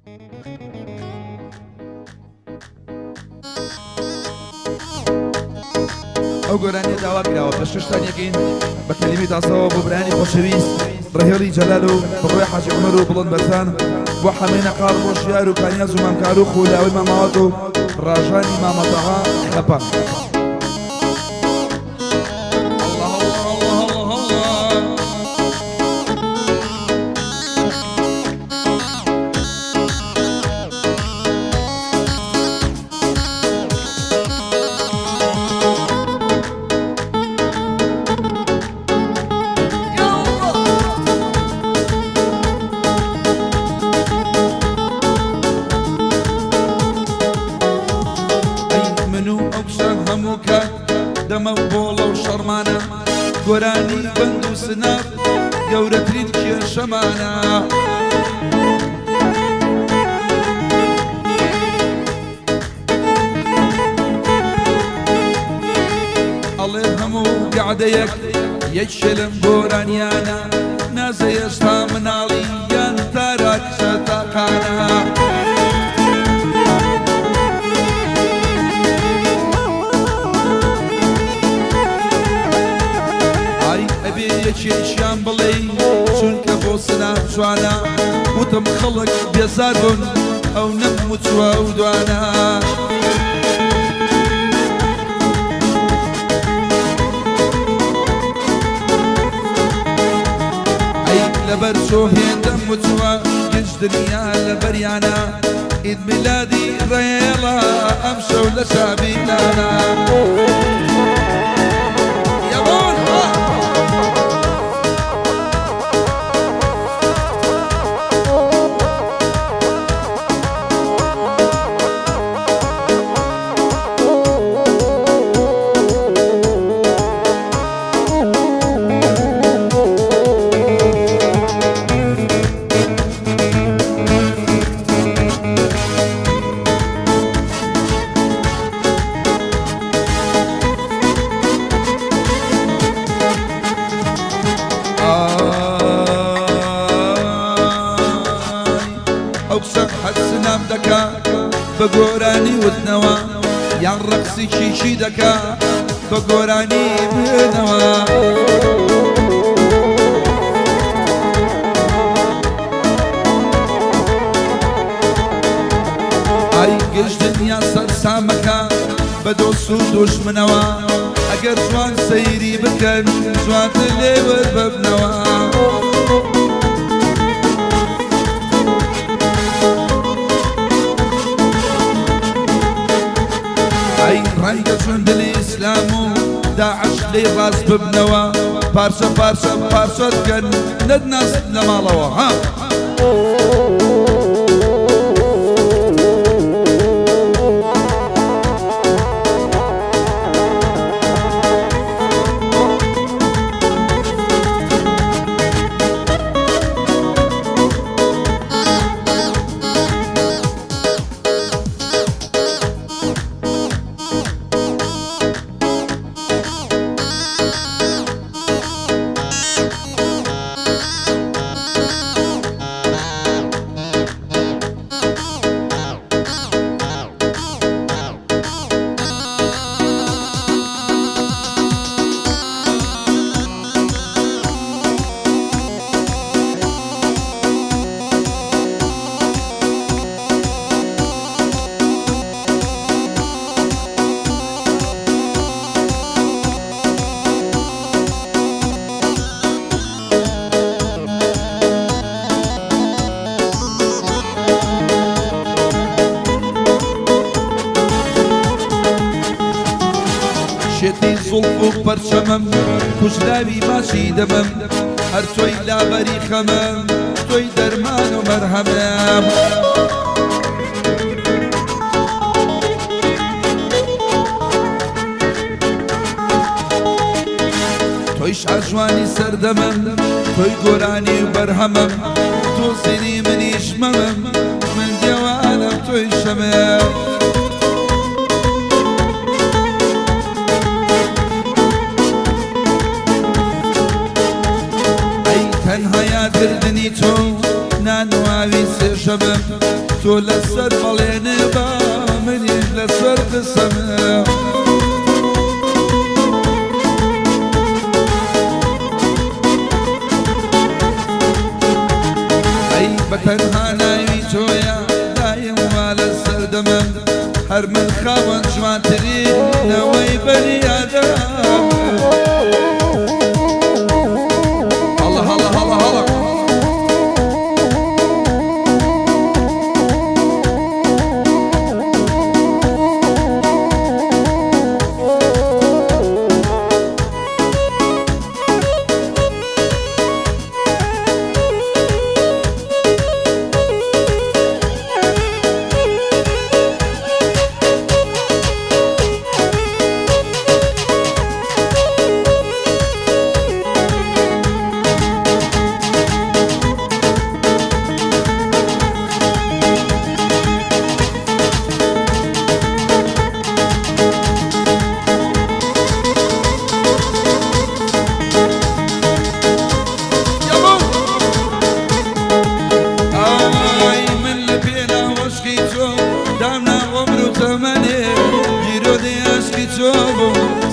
ئەو گۆرانیە داوا کراوە پێشکەشتان یەکەین بە کەلیمەی تازەوە بۆ برایانی خۆشەویست ڕێهێڵی جەلال و بەڕۆی حاجی عومەر و بڵند بەرزان بۆ حەمەی نەقار ڕۆژیار و کانیاز و مامکار و خولاوی ماماوات و ڕاژانی مامەتەها خەپە دەمە و بۆڵە و شەڕمانە گۆرانی بەند و سناب گەورەترین کێشەمانە ئەڵێ هەموو گەعدەیەک یەک شێلم گۆرانیانە نازە هێشتا مناڵی یان تاراکشە تاقانە یەکێکیان بڵێ چونکە بۆ سناب جوانە وتم خەڵک بێزار بوون ئەو نەموچوە و دوانە ئەی لەبەر چۆ هێندەم وچوە گشت دنیا لەبەریانە ئید میلادی ڕێڵە ئەم شەو لە شابینانە حەسنام دەکا بە گۆرانی وتنەوە یان ڕەقسی کیکی دەکا بە گۆرانی بێنەوە ئای گشت دنیا سەرسامەکە بە دۆست و دوژمنەوە ئەگەر جوان سەیری بکەن جوانتر لێوە ببنەوە ڕەنگە چۆن دلی ئیسلام و داعش لێی ڕاست ببنەوە پارچە پارچە پارچە دکەن نەدناست لە ماڵەوە ها شێتی زوڵف و پەرچەمەم کوژراوی ماچی دەمەم هەر تۆی لابەری خەمەم تۆی دەرمان و مەرهەمەم تۆی شاژوانی سەردەمەم تۆی گۆرانی و بەرهەمەم تۆ زێنی منیش مەمەم من دێوانم تۆی شەمەم تەنها یادکردنی تۆ نانواوی سێشەبم تو لسر مالين با مني لسر السماء أي بتنها نايمي تويا دايم ولا السردمم هر من خاون جوان تري نوي بني آدم الله الله الله الله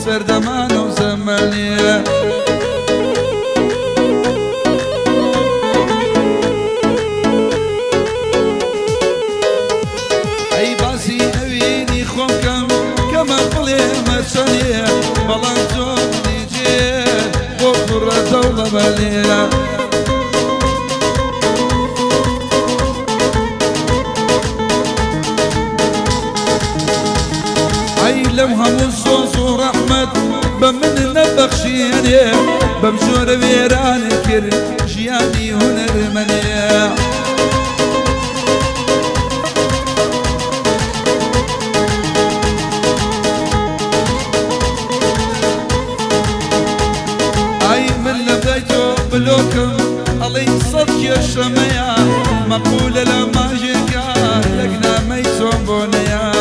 سردمان و زمانية أي باسي أويني خوكم كما قلي مرسانية بلان زوم نيجي بوفر دولة بالية أي لمهم الصوص ورحمة بمن نبخشيني بمشور ويران كر جياني هنر منيا أي من لبديتو بلوكم علي صدق الشمية مقول لما جيكا لقنا ميتون بونيا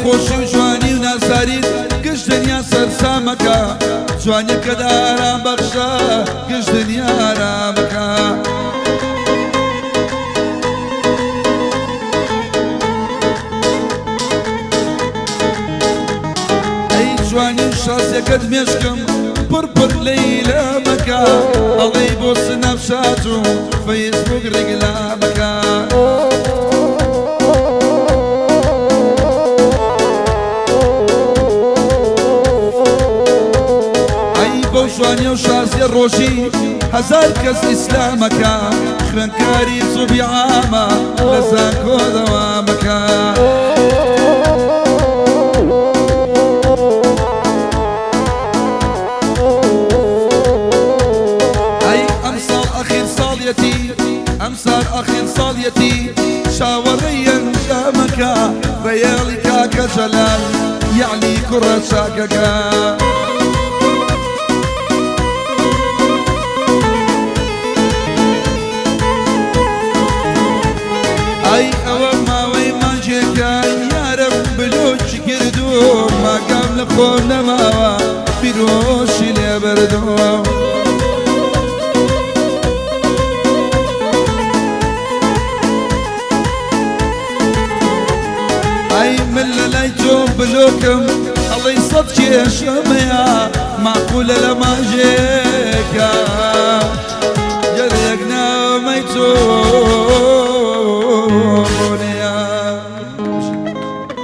خوشی و جوانی و نازداریت گشت دنیا سرسامکا جوانی که دارم بخشا گشت دنیا رامکا ای جوانی و شازیکت میشکم پر لیلا مکا الله بوس نفساتو فیسبوک رگلامکا جوانی و شازی روشی هزار کس اسلامکا خوێنکاری زوبی عامە لە زانکۆ دەوامەکە ئەی ئەمساڵ ئەخیر ساڵیەتی ئەمساڵ ئەخیر ساڵیەتی شاوەڕێی ئەنجامەکە ڕێیاڵی کاکە جەلال یعنی کوڕە چاکەکە أي أوام ماوي مانجيكا يا رب بلوش كردو ما قبل خونا ماوا بيروش اللي بردو أي من ليتو بلوكم الله يصدق يا شميا معقولة لما جيكا يريقنا ميتو